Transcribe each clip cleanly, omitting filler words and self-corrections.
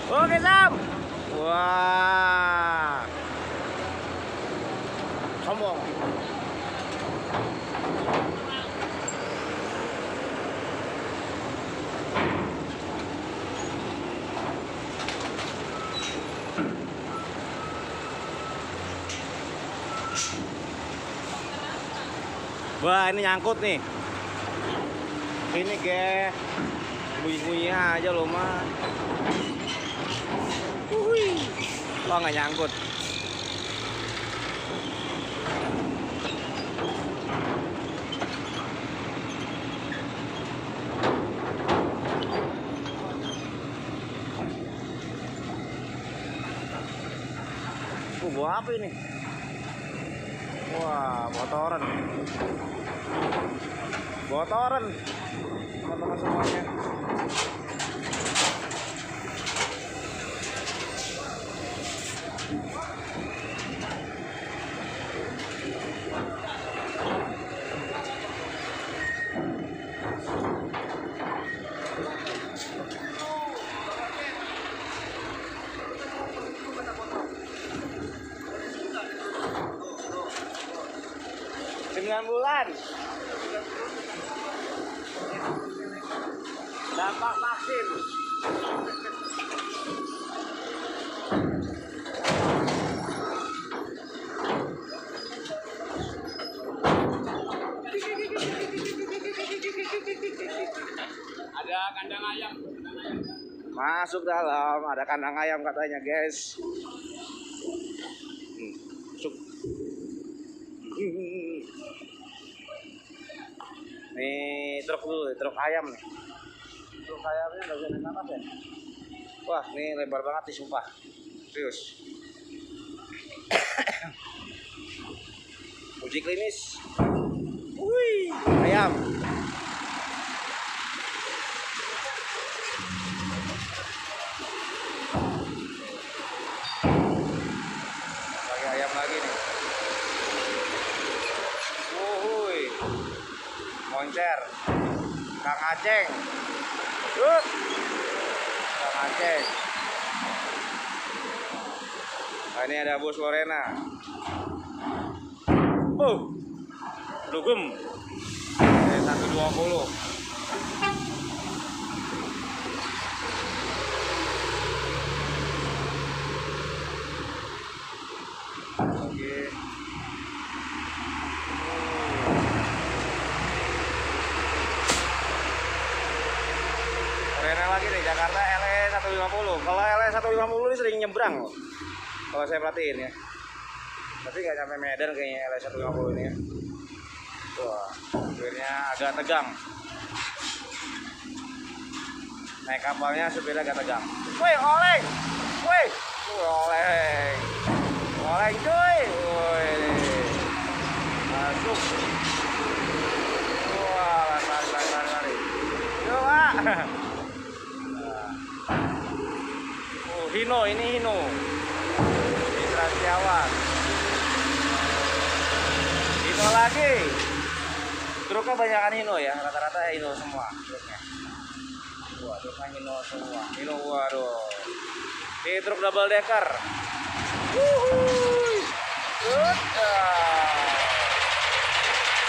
Oke, Sam. Wah. Sombong. Wah, ini nyangkut nih. Ini kayak bunyi-bunyi aja loh, mah. Wah, nggak nyangkut. Bawa apa ini? Wah, motoran. Motoran. Teman-teman semuanya. Bulan dampak vaksin. Ada kandang ayam. Masuk dalam, ada kandang ayam katanya, guys. Masuk. Nih truk dulu, truk ayam nih. Truk ayam ini bagian atas ya. Wah, ini lebar banget nih, sumpah. Serius. Uji klinis. Wih, ayam. Lagi ayam lagi nih. Wuhui. Moncer. Kang Aceng. Kang Aceng. Nah, ini ada bus Lorena. Dugem. 120. Oke. Lorena lagi nih, Jakarta LE 150. Kalau LE 150 ini sering nyebrang loh. Kalau saya perhatiin ya. Tapi nggak sampai Medan kayaknya LE 150 ini ya. Wah, supirnya agak tegang. Naik kapalnya supirnya agak tegang. Woi, oleng! Woi! Oleng! Oleng cuy! Woi! Masuk! Wah, lari. Coba! Hino, ini Hino. Mitra Setiawan. Hino lagi. Truknya banyakan Hino ya, rata-rata Hino semua truknya. Wah, truknya Hino semua. Hino, waduh. Ini truk double decker. Wuhui.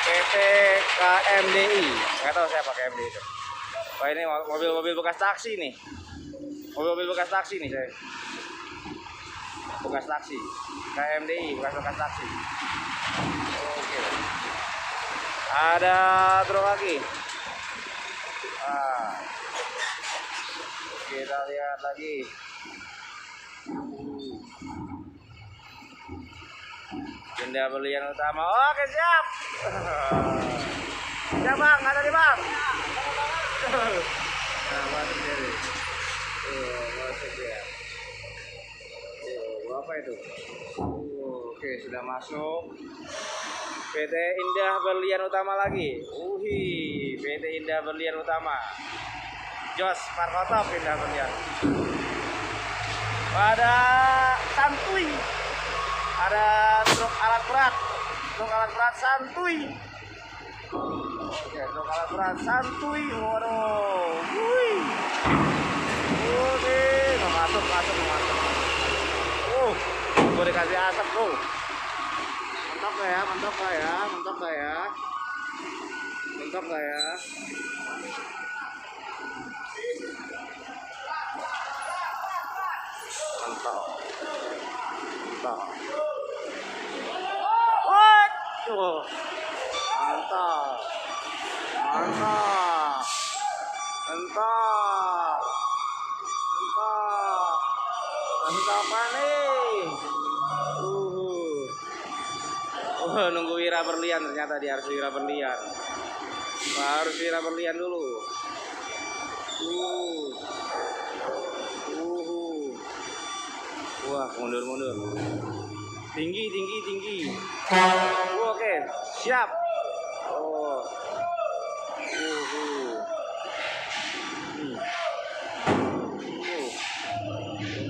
PT KMDI. Nggak tahu siapa KMDI itu. Wah, ini mobil-mobil bekas taksi nih. Mobil-mobil bekas taksi nih saya. Bekas taksi. KMDI, bekas taksi. Oke. Ada truk lagi. Kita lihat lagi. Benda berlian utama. Oke, siap. Siap, Bang. Ada nih, Bang. Nah, masuk jadi. Masuk ya. Apa itu? Oke, sudah masuk. PT Indah Berlian Utama lagi. PT Indah Berlian Utama. Jos Markotop Indah Berlian. Ada santuy. Ada truk alat berat. Truk alat berat santuy. Oke, truk alat berat santuy. Waduh. Oke, nggak masuk. Gue dikasih asap bro. Mantap gak ya? Mantap gak ya? Mantap gak ya? Mantap gak ya? Mantap. Mantap. Waduh. Mantap. Mantap. Mantap. Mantap. Mantap apa nih? Nunggu Wira berlian, ternyata dia harus Wira berlian. Harus Wira berlian dulu. Wah, mundur. Tinggi. Oke, siap. Oh.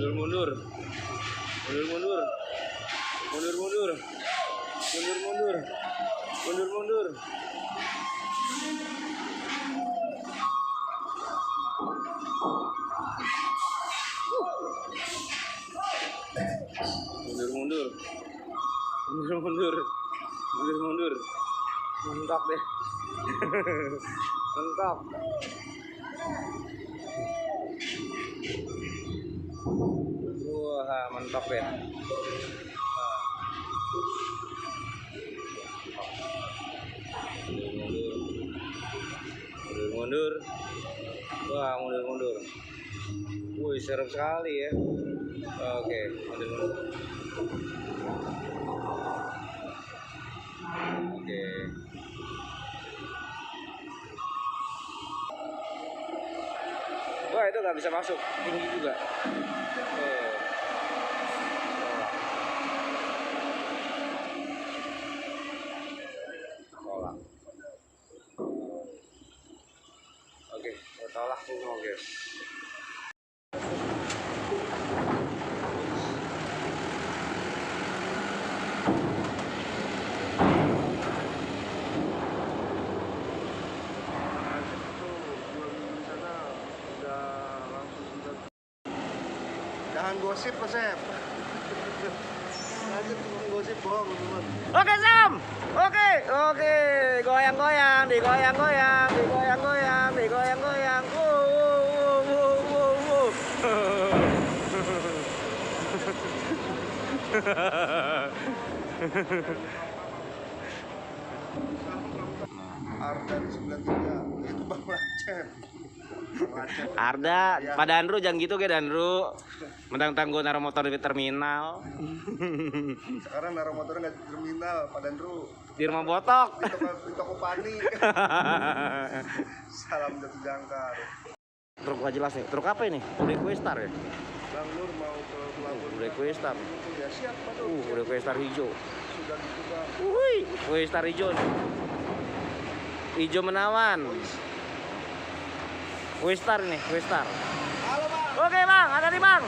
Mundur. Mundur. Mentok deh. Mentok. Wah, mentok ya. Mundur. Wah, mundur. Wih, seru sekali ya. Oke, mundur. Oke. Wah, itu nggak bisa masuk, tinggi juga. Tolak. Oke, tolak semua guys. Jangan gosip, Sep. Lanjut gosip bohong, teman. Oke, Sam. Oke. Goyang-goyang, digoyang-goyang. Arda di 93 itu Bang Lacem. Arda, Pak Danru jangan gitu ke Danru. Mentang-mentang gue naruh motor di terminal. Sekarang naruh motornya nggak di terminal, Pak Danru. Di rumah botok. Di toko Pani. Salam jatuh jangkar. Truk gak jelas nih. Truk apa ini? Udah Questar ya? Bang Nur mau ke pelabuhan. Udah Questar. Ya siap, Pak Nur. Udah Questar hijau. Sudah gitu, Bang. Wih, Questar hijau nih. Hijau menawan. Questar nih, Questar. Halo, Bang. Oke, Bang. Hati-hati, Bang.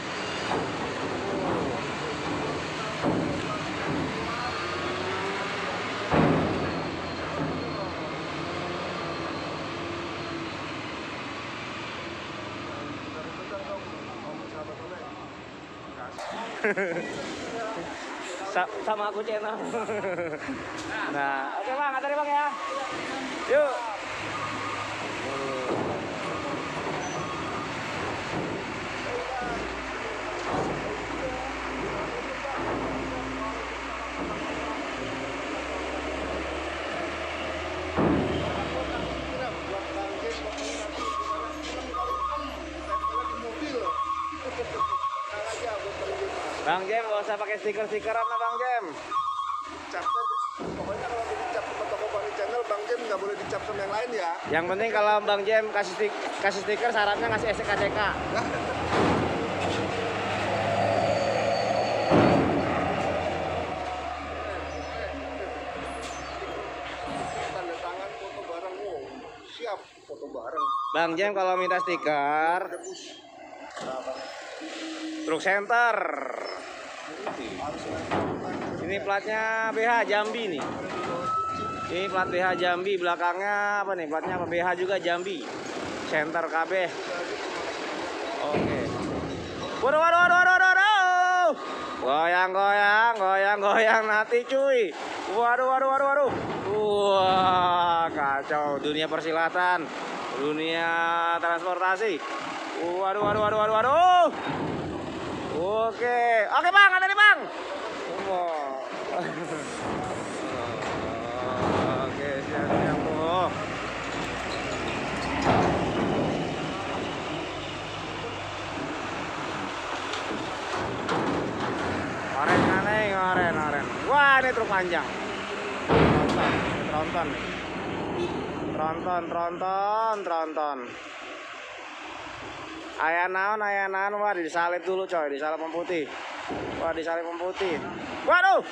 Sama aku channel. Nah, oke Bang, hati-hati Bang ya. Yuk. Bang Jem, gak usah pakai stiker-stikeran lah Bang Jem. Capnya, pokoknya kalau dicap sama toko Bang Channel, Bang Jem nggak boleh dicap sama yang lain ya. Yang penting kalau Bang Jem kasih stiker, syaratnya ngasih SKCK. Tanda tangan foto bareng, wow, siap foto bareng. Bang Jem kalau minta stiker, truk center. Ini platnya BH Jambi nih. Ini plat BH Jambi, belakangnya apa nih? Platnya apa? BH juga Jambi. Center KB. Oke. Waduh. Goyang, goyang, goyang, goyang nanti cuy. Waduh, waduh, waduh, waduh. Wah, kacau dunia persilatan, dunia transportasi. Waduh, waduh, waduh, waduh, waduh. Oke, oke bang, ada nih bang. Oke, siap-siap tuh. Oren aneh, oren, oren. Wah, ini truk panjang. Tronton, nih. Tronton. Ayah naon, wah disalip dulu coy, disalip pemutih. Wah, disalip pemutih. Waduh.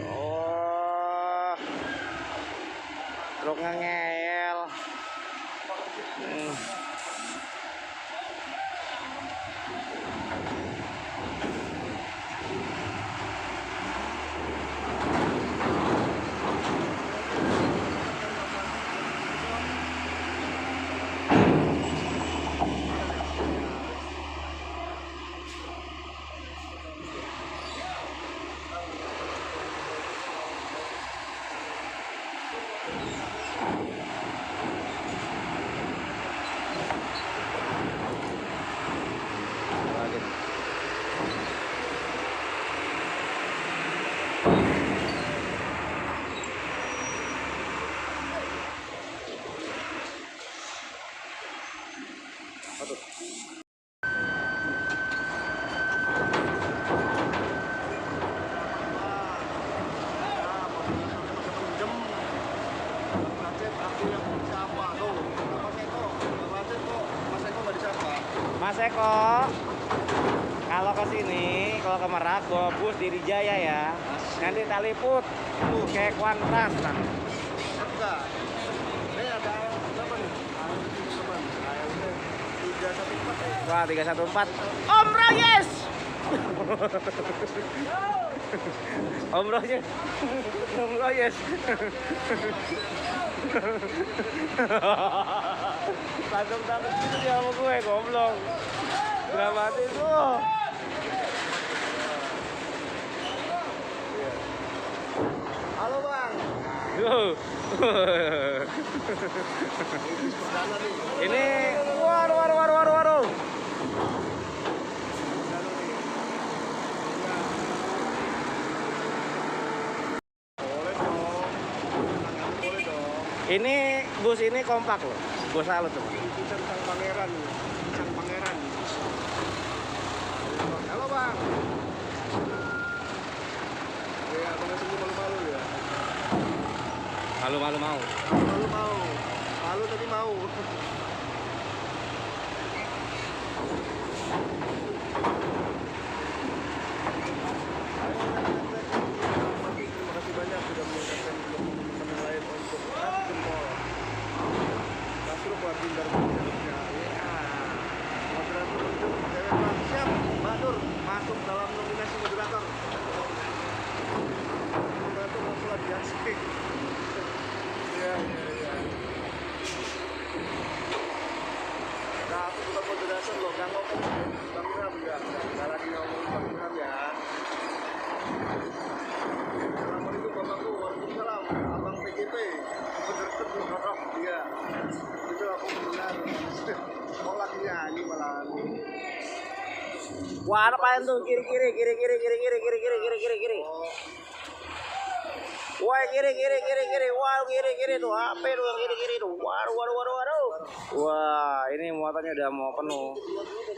Oh. Truknya ngeyel. Mas Eko, kalau ke sini, kalau ke Merak, bawa bus di Rijaya ya. Nanti tak liput, kayak Kuantas kan. Enggak. Ini ada berapa nih? 314. Wah, 314. Om Royes. Om Royes. Om Royes. Langsung takut gitu dia sama gue, goblok. Dramatis tuh. Halo bang. Ini waduh. Boleh dong. Boleh dong. Ini bus ini kompak loh. Gue salut tuh. Itu sang pangeran. Halo bang. Ya, abang sini malu-malu ya. Malu-malu mau. Malu mau. Malu tapi mau. Terima kasih banyak sudah mengingatkan teman-teman yang lain untuk kasih jempol. Kasih buat Bindar jalurnya. Ya. Moderator untuk cewek bang. Siap, Mbak Nur masuk dalam nominasi moderator. Moderator langsung lagi asik. Iya. Nah, aku bukan moderasi loh, nggak ngomong Bang Ilham ya, nggak lagi ngomong Bang Ilham ya. Assalamualaikum Bapakku, waalaikumsalam, Abang PGP, bener-bener ngorok dia. Itu aku benar, mau lagi nyanyi malah. Wah, apain tuh? Kiri. Wah, kiri. Wah, kiri tuh. HP tuh yang kiri tuh. Waduh. Wah, ini muatannya udah mau penuh.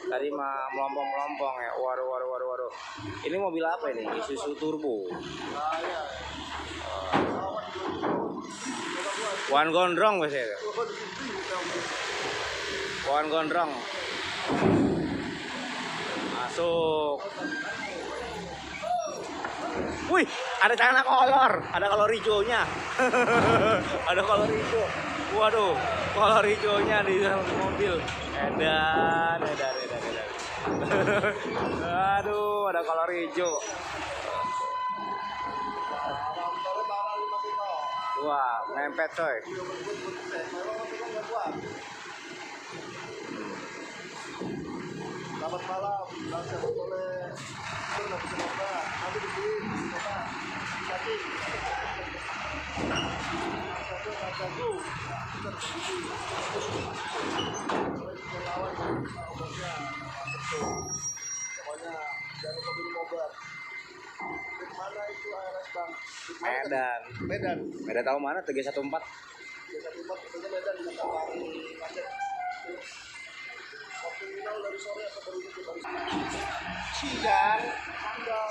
Tadi mah melompong ya. Waduh. Ini mobil apa ini? Isuzu Turbo. Wan gondrong biasanya. Wan gondrong. Masuk. Wih, ada celana kolor hijaunya. Ada kolor hijau. Waduh, kolor hijaunya di dalam mobil. Edan. Aduh, ada kolor hijau. Wah, mempet coy. Selamat malam, siapa boleh Nggak bisa nambah. Nanti di sini coba kaki. Satu. Putar ke sini. Lawan obatnya. Pokoknya jangan lupa minum obat. Di mana itu ARS Bang? Medan. Medan. Medan tahu mana? 314. Biasa tempat betulnya Medan di Matahari macet. Waktu final dari sore atau baru itu baru sidang sandal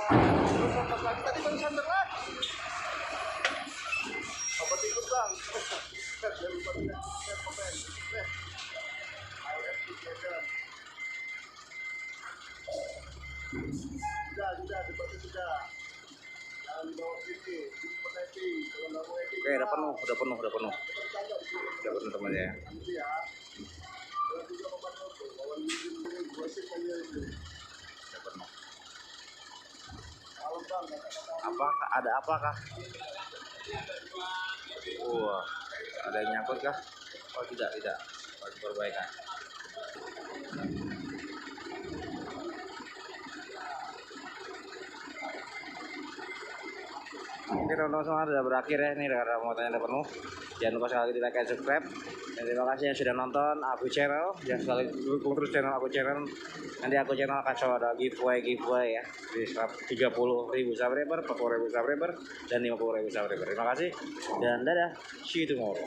terus apa lagi tadi baru sandal lagi apa ikut Bang jangan lupa share komen IFC Medan sudah dibantu sudah jangan dibawa sini di editing kalau nggak mau editing Oke, udah penuh temannya. nanti ya kalau juga obat foto bawa ini gosip aja itu Udah penuh. kalau Bang Apakah ada apakah? Wah, ada yang nyangkut kah? Oh tidak. Baru perbaikan. Oke teman-teman semua sudah berakhir ya, ini karena muatannya udah penuh. Jangan lupa sekali lagi di like dan subscribe. Dan terima kasih yang sudah nonton Aku Channel. Jangan sekali dukung terus channel Aku Channel. Nanti Aku Channel akan coba ada giveaway ya di 30.000 subscriber, 40.000 subscriber, dan 50.000 subscriber. Terima kasih dan dadah. See you tomorrow.